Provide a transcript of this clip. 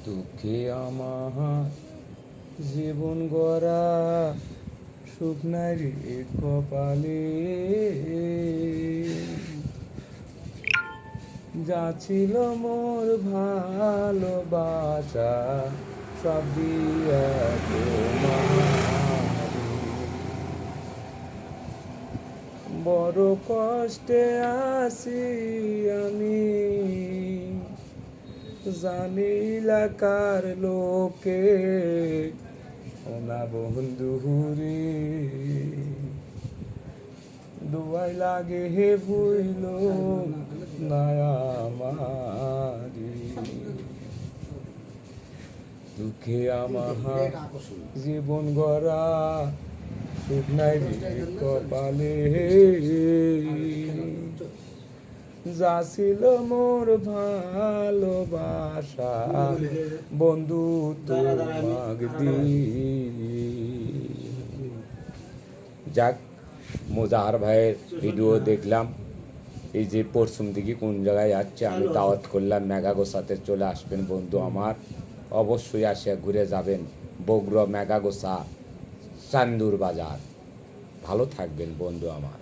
দুঃখে আমার জীবন গড়া সুখ নাই রে কপালে, যা ছিল মোর ভালোবাসা সব দিয়া তোমারে। বড় কষ্টে আছি আমি, জানিলা কার লোকে ওনা বন্ধু রে, দুয়াই লাগে হে ভুইল না আমারি। দুঃখে আমার জীবন গড়া সুখ নাই রে কপালে, যা ছিল মোর ভালোবাসা বন্ধু তোমাক দি। যাক, মোজাহার ভাইয়ের ভিডিও দেখলাম। এই যে পরশুম দিকে কোন জায়গায় যাচ্ছে, আমি দাওয়াত করলাম মেঘাগোসাতে চলে আসবেন বন্ধু আমার, অবশ্যই আসে ঘুরে যাবেন। বগুড়া মেঘাগোসা চান্দুর বাজার, ভালো থাকবেন বন্ধু আমার।